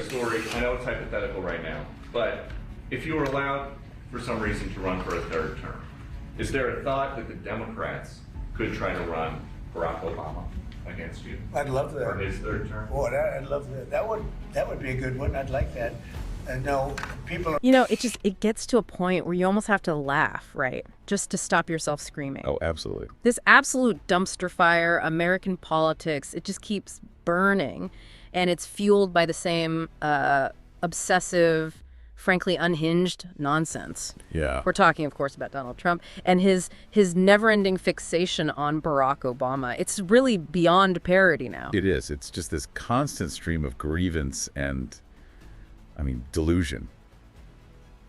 Story, I know it's hypothetical right now, but if you were allowed for some reason to run for a third term, is there a thought that the Democrats could try to run Barack Obama against you? I'd love that. For his third term? Oh, I'd love that. That would be a good one. I'd like that. No, people. It gets to a point where you almost have to laugh, right? Just to stop yourself screaming. Oh, absolutely. This absolute dumpster fire, American politics, it just keeps burning. And it's fueled by the same obsessive, frankly, unhinged nonsense. Yeah. We're talking, of course, about Donald Trump and his never-ending fixation on Barack Obama. It's really beyond parody now. It is. It's just this constant stream of grievance and, delusion.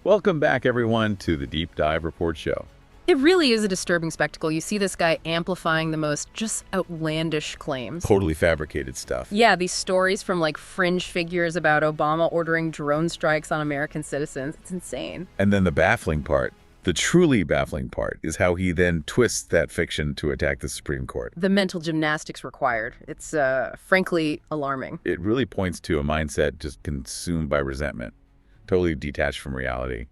Welcome back, everyone, to the Deep Dive Report Show. It really is a disturbing spectacle. You see this guy amplifying the most just outlandish claims. Totally fabricated stuff. Yeah, these stories from fringe figures about Obama ordering drone strikes on American citizens. It's insane. And then the baffling part, the truly baffling part, is how he then twists that fiction to attack the Supreme Court. The mental gymnastics required. It's frankly alarming. It really points to a mindset just consumed by resentment, totally detached from reality,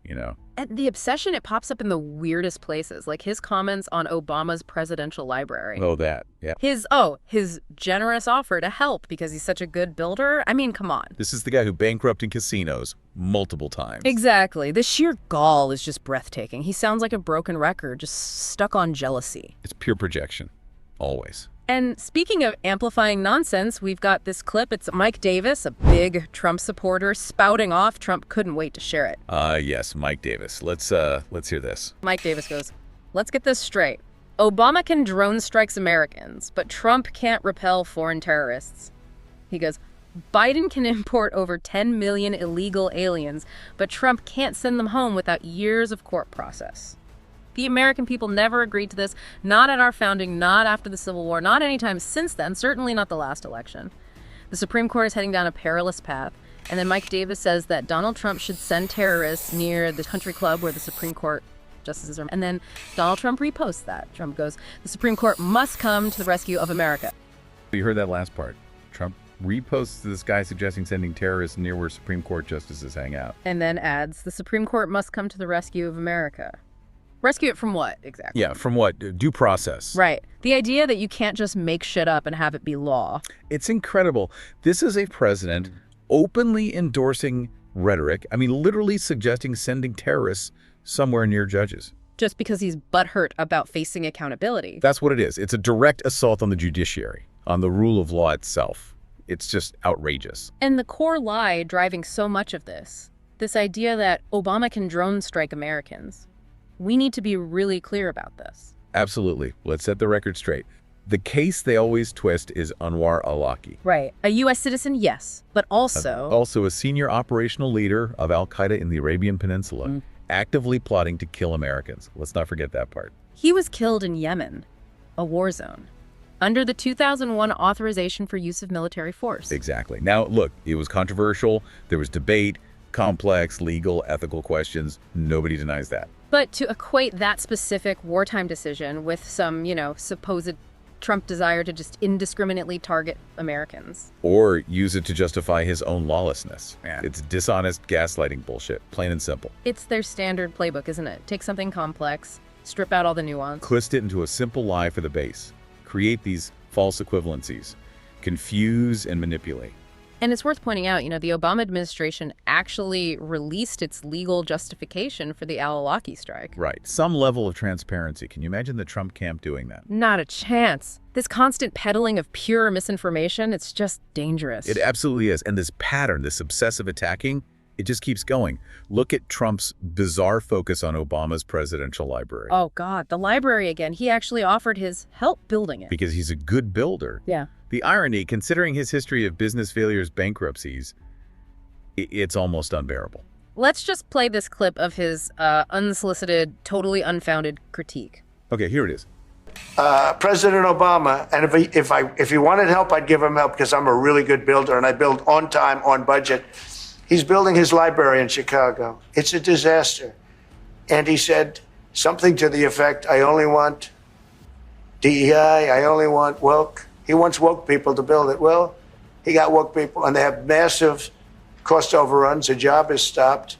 And the obsession, it pops up in the weirdest places, like his comments on Obama's presidential library. Oh, that, yeah. His generous offer to help because he's such a good builder. Come on. This is the guy who bankrupted casinos multiple times. Exactly. The sheer gall is just breathtaking. He sounds like a broken record, just stuck on jealousy. It's pure projection, always. And speaking of amplifying nonsense, we've got this clip. It's Mike Davis, a big Trump supporter, spouting off. Trump couldn't wait to share it. Yes, Mike Davis. Let's hear this. Mike Davis goes, "Let's get this straight. Obama can drone strikes Americans, but Trump can't repel foreign terrorists." He goes, "Biden can import over 10 million illegal aliens, but Trump can't send them home without years of court process. The American people never agreed to this, not at our founding, not after the Civil War, not any time since then, certainly not the last election. The Supreme Court is heading down a perilous path." And then Mike Davis says that Donald Trump should send terrorists near the country club where the Supreme Court justices are. And then Donald Trump reposts that. Trump goes, "The Supreme Court must come to the rescue of America." You heard that last part. Trump reposts this guy suggesting sending terrorists near where Supreme Court justices hang out. And then adds, "The Supreme Court must come to the rescue of America." Rescue it from what, exactly? Yeah, from what? Due process. Right. The idea that you can't just make shit up and have it be law. It's incredible. This is a president openly endorsing rhetoric. Literally suggesting sending terrorists somewhere near judges. Just because he's butthurt about facing accountability. That's what it is. It's a direct assault on the judiciary, on the rule of law itself. It's just outrageous. And the core lie driving so much of this idea that Obama can drone strike Americans. We need to be really clear about this. Absolutely. Let's set the record straight. The case they always twist is Anwar al-Awlaki. Right. A U.S. citizen, yes, but also a senior operational leader of al-Qaeda in the Arabian Peninsula, actively plotting to kill Americans. Let's not forget that part. He was killed in Yemen, a war zone, under the 2001 authorization for use of military force. Exactly. Now, look, it was controversial. There was debate, complex, legal, ethical questions. Nobody denies that. But to equate that specific wartime decision with some, supposed Trump desire to just indiscriminately target Americans. Or use it to justify his own lawlessness. It's dishonest gaslighting bullshit, plain and simple. It's their standard playbook, isn't it? Take something complex, strip out all the nuance. Twist it into a simple lie for the base. Create these false equivalencies. Confuse and manipulate. And it's worth pointing out, the Obama administration actually released its legal justification for the al-Awlaki strike. Right. Some level of transparency. Can you imagine the Trump camp doing that? Not a chance. This constant peddling of pure misinformation, it's just dangerous. It absolutely is. And this pattern, this obsessive attacking, it just keeps going. Look at Trump's bizarre focus on Obama's presidential library. Oh, God. The library again. He actually offered his help building it. Because he's a good builder. Yeah. The irony, considering his history of business failures, bankruptcies, it's almost unbearable. Let's just play this clip of his unsolicited, totally unfounded critique. Okay, here it is. President Obama, and if he wanted help, I'd give him help because I'm a really good builder and I build on time, on budget. He's building his library in Chicago. It's a disaster. And he said something to the effect, I only want DEI, I only want woke. He wants woke people to build it. Well, he got woke people, and they have massive cost overruns, a job is stopped.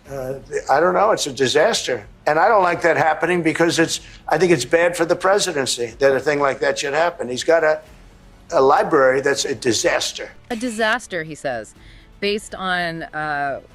I don't know. It's a disaster. And I don't like that happening because I think it's bad for the presidency that a thing like that should happen. He's got a library that's a disaster. A disaster, he says. Based on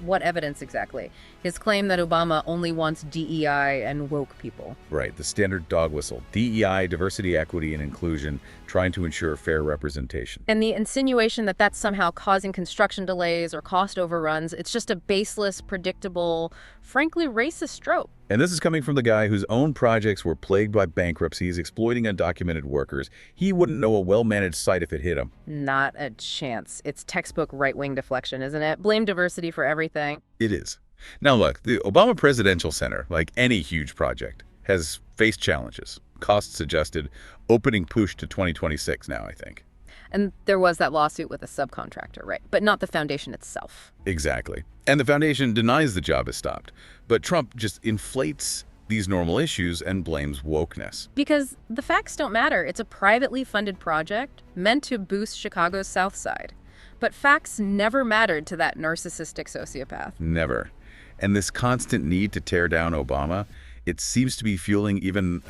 what evidence exactly? His claim that Obama only wants DEI and woke people. Right, the standard dog whistle. DEI, diversity, equity, and inclusion, trying to ensure fair representation. And the insinuation that that's somehow causing construction delays or cost overruns, it's just a baseless, predictable, frankly racist trope. And this is coming from the guy whose own projects were plagued by bankruptcies, exploiting undocumented workers. He wouldn't know a well-managed site if it hit him. Not a chance. It's textbook right-wing deflection, isn't it? Blame diversity for everything. It is. Now look, the Obama Presidential Center, like any huge project, has faced challenges. Costs adjusted, opening pushed to 2026 now, I think. And there was that lawsuit with a subcontractor, right? But not the foundation itself. Exactly. And the foundation denies the job is stopped. But Trump just inflates these normal issues and blames wokeness. Because the facts don't matter. It's a privately funded project meant to boost Chicago's South Side. But facts never mattered to that narcissistic sociopath. Never. And this constant need to tear down Obama, it seems to be fueling even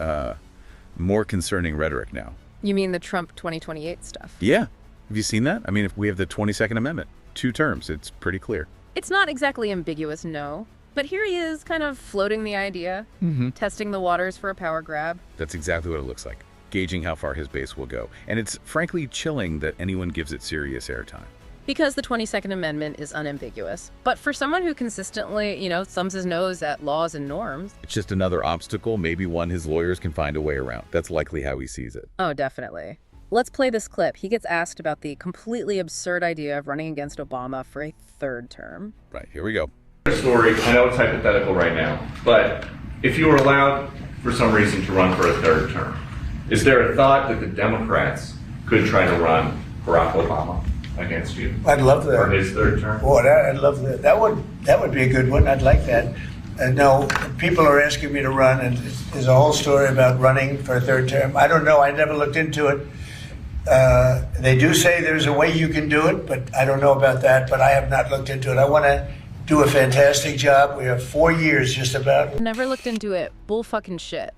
more concerning rhetoric now. You mean the Trump 2028 stuff? Yeah. Have you seen that? I mean, if we have the 22nd Amendment, 2 terms, it's pretty clear. It's not exactly ambiguous, no. But here he is kind of floating the idea, testing the waters for a power grab. That's exactly what it looks like, gauging how far his base will go. And it's frankly chilling that anyone gives it serious airtime. Because the 22nd Amendment is unambiguous. But for someone who consistently, thumbs his nose at laws and norms... It's just another obstacle, maybe one his lawyers can find a way around. That's likely how he sees it. Oh, definitely. Let's play this clip. He gets asked about the completely absurd idea of running against Obama for a 3rd term. Right, here we go. Story, I know it's hypothetical right now, but if you were allowed for some reason to run for a 3rd term, is there a thought that the Democrats could try to run Barack Obama against you? I'd love that. For his 3rd term? Boy, I'd love that. That would be a good one. I'd like that. No, people are asking me to run, and there's a whole story about running for a 3rd term. I don't know. I never looked into it. They do say there's a way you can do it, but I don't know about that. But I have not looked into it. I want to do a fantastic job. We have 4 years just about. Never looked into it. Bull fucking shit.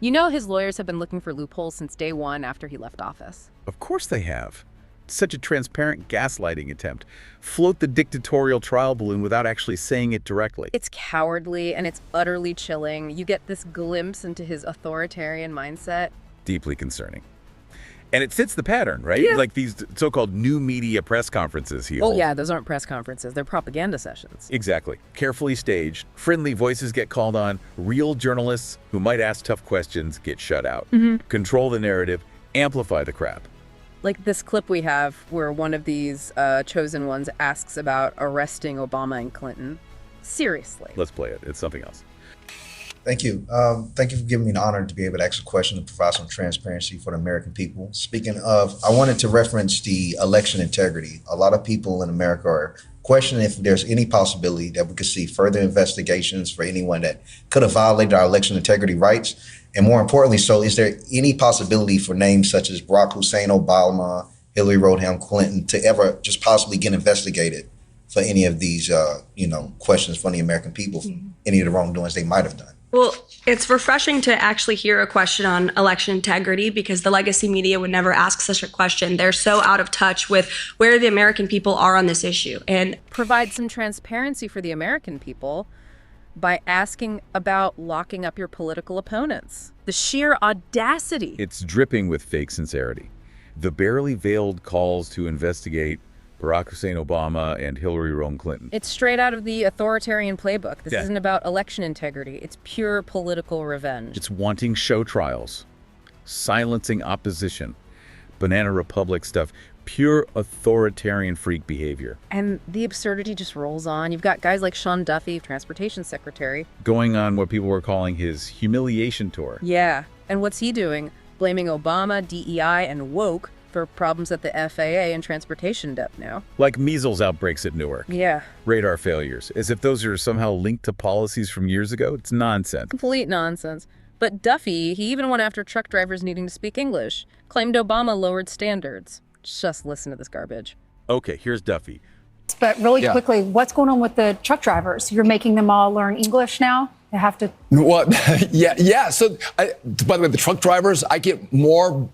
You know his lawyers have been looking for loopholes since day one after he left office. Of course they have. It's such a transparent gaslighting attempt. Float the dictatorial trial balloon without actually saying it directly. It's cowardly and it's utterly chilling. You get this glimpse into his authoritarian mindset. Deeply concerning. And it fits the pattern, right? Yeah. Like these so-called new media press conferences he holds. Oh yeah, those aren't press conferences. They're propaganda sessions. Exactly. Carefully staged. Friendly voices get called on. Real journalists who might ask tough questions get shut out. Control the narrative. Amplify the crap. Like this clip we have where one of these chosen ones asks about arresting Obama and Clinton. Seriously. Let's play it. It's something else. Thank you. Thank you for giving me the honor to be able to ask a question and provide some transparency for the American people. Speaking of, I wanted to reference the election integrity. A lot of people in America are questioning if there's any possibility that we could see further investigations for anyone that could have violated our election integrity rights. And more importantly, so is there any possibility for names such as Barack Hussein Obama, Hillary Rodham Clinton to ever just possibly get investigated for any of these, questions from the American people, for any of the wrongdoings they might have done? Well, it's refreshing to actually hear a question on election integrity because the legacy media would never ask such a question. They're so out of touch with where the American people are on this issue. And provide some transparency for the American people by asking about locking up your political opponents. The sheer audacity. It's dripping with fake sincerity. The barely veiled calls to investigate Barack Hussein Obama and Hillary Rodham Clinton. It's straight out of the authoritarian playbook. This Yeah. isn't about election integrity. It's pure political revenge. It's wanting show trials, silencing opposition, Banana Republic stuff, pure authoritarian freak behavior. And the absurdity just rolls on. You've got guys like Sean Duffy, Transportation Secretary. Going on what people were calling his humiliation tour. Yeah. And what's he doing? Blaming Obama, DEI, and woke for problems at the FAA and transportation depth now. Like measles outbreaks at Newark. Yeah. Radar failures. As if those are somehow linked to policies from years ago. It's nonsense. Complete nonsense. But Duffy, he even went after truck drivers needing to speak English. Claimed Obama lowered standards. Just listen to this garbage. Okay, here's Duffy. But really Yeah. quickly, what's going on with the truck drivers? You're making them all learn English now? They have to. Well, yeah. So, by the way, the truck drivers, I get more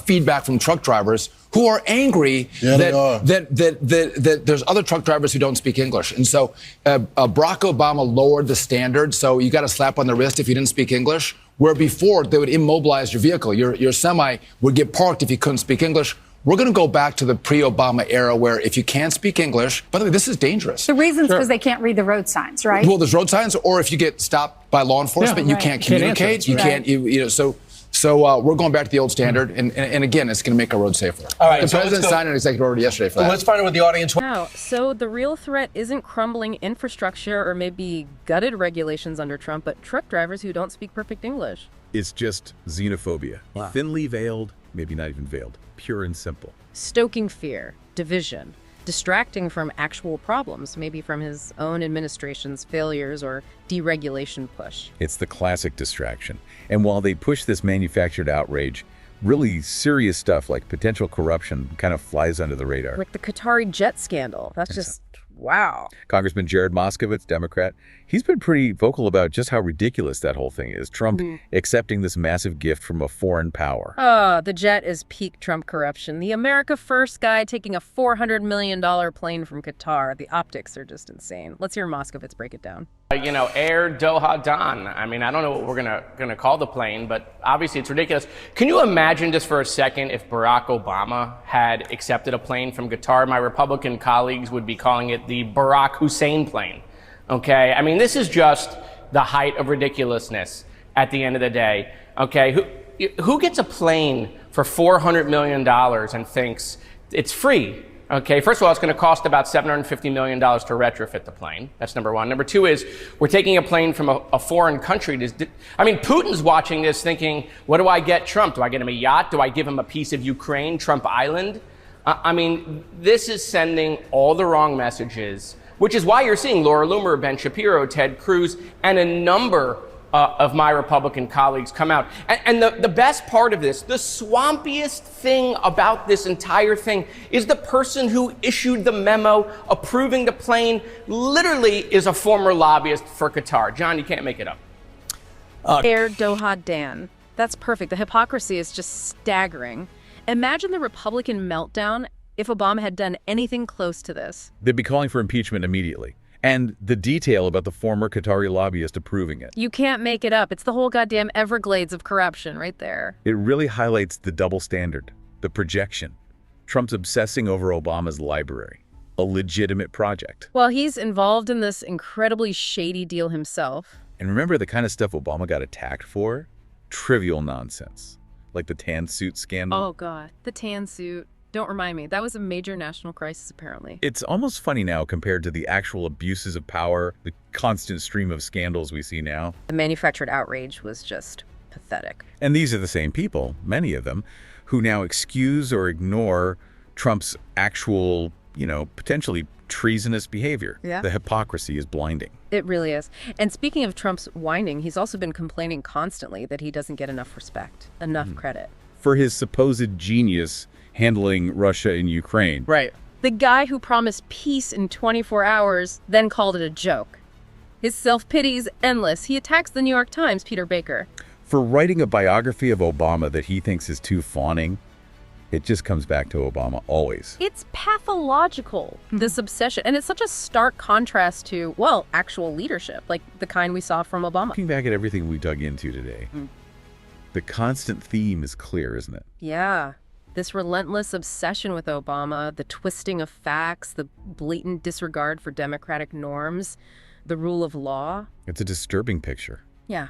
feedback from truck drivers who are angry that there's other truck drivers who don't speak English. And so Barack Obama lowered the standard. So you got a slap on the wrist if you didn't speak English, where before they would immobilize your vehicle. Your semi would get parked if you couldn't speak English. We're going to go back to the pre-Obama era where if you can't speak English, by the way, this is dangerous. The reason's because they can't read the road signs, right? Well, there's road signs, or if you get stopped by law enforcement, you right. can't communicate. You can't, So we're going back to the old standard, and again, it's going to make our road safer. All right, the so president signed an executive order yesterday for that. Let's find out what the audience. Wow. So the real threat isn't crumbling infrastructure or maybe gutted regulations under Trump, but truck drivers who don't speak perfect English. It's just xenophobia. Wow. Thinly veiled, maybe not even veiled. Pure and simple. Stoking fear, division, distracting from actual problems, maybe from his own administration's failures or deregulation push. It's the classic distraction. And while they push this manufactured outrage, really serious stuff like potential corruption kind of flies under the radar. Like the Qatari jet scandal. That's just, wow. Congressman Jared Moskowitz, Democrat, he's been pretty vocal about just how ridiculous that whole thing is. Trump accepting this massive gift from a foreign power. The jet is peak Trump corruption. The America First guy taking a $400 million plane from Qatar. The optics are just insane. Let's hear Moskowitz break it down. Air Doha Don. I mean, I don't know what we're gonna call the plane, but obviously it's ridiculous. Can you imagine just for a second if Barack Obama had accepted a plane from Qatar? My Republican colleagues would be calling it the Barack Hussein plane. Okay, I mean, this is just the height of ridiculousness at the end of the day. Okay, who gets a plane for $400 million and thinks it's free? Okay, first of all, it's going to cost about $750 million to retrofit the plane. That's number one. Number two is we're taking a plane from a foreign country. Putin's watching this thinking, what do I get Trump? Do I get him a yacht? Do I give him a piece of Ukraine, Trump Island? This is sending all the wrong messages, which is why you're seeing Laura Loomer, Ben Shapiro, Ted Cruz, and a number of my Republican colleagues come out. And the best part of this, the swampiest thing about this entire thing is the person who issued the memo approving the plane literally is a former lobbyist for Qatar. John, you can't make it up. Air Doha Dan. That's perfect. The hypocrisy is just staggering. Imagine the Republican meltdown if Obama had done anything close to this. They'd be calling for impeachment immediately. And the detail about the former Qatari lobbyist approving it. You can't make it up. It's the whole goddamn Everglades of corruption right there. It really highlights the double standard, the projection. Trump's obsessing over Obama's library, a legitimate project. Well, he's involved in this incredibly shady deal himself. And remember the kind of stuff Obama got attacked for? Trivial nonsense, like the tan suit scandal. Oh, God. The tan suit. Don't remind me. That was a major national crisis, apparently. It's almost funny now compared to the actual abuses of power, the constant stream of scandals we see now. The manufactured outrage was just pathetic. And these are the same people, many of them, who now excuse or ignore Trump's actual, potentially treasonous behavior. Yeah. The hypocrisy is blinding. It really is. And speaking of Trump's whining, he's also been complaining constantly that he doesn't get enough respect, enough credit. For his supposed genius handling Russia and Ukraine. Right. The guy who promised peace in 24 hours, then called it a joke. His self-pity is endless. He attacks the New York Times, Peter Baker. For writing a biography of Obama that he thinks is too fawning, it just comes back to Obama always. It's pathological, this obsession. And it's such a stark contrast to, actual leadership, like the kind we saw from Obama. Looking back at everything we dug into today, the constant theme is clear, isn't it? Yeah. This relentless obsession with Obama, the twisting of facts, the blatant disregard for democratic norms, the rule of law. It's a disturbing picture. Yeah.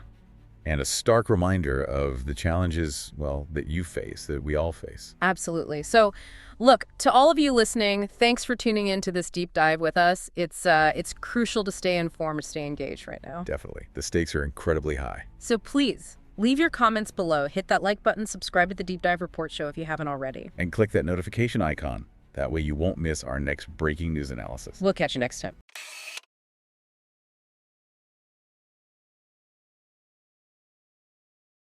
And a stark reminder of the challenges, that you face, that we all face. Absolutely. So, look, to all of you listening, thanks for tuning in to this deep dive with us. It's crucial to stay informed, to stay engaged right now. Definitely. The stakes are incredibly high. So please, leave your comments below. Hit that like button, subscribe to the Deep Dive Report Show if you haven't already. And click that notification icon. That way you won't miss our next breaking news analysis. We'll catch you next time.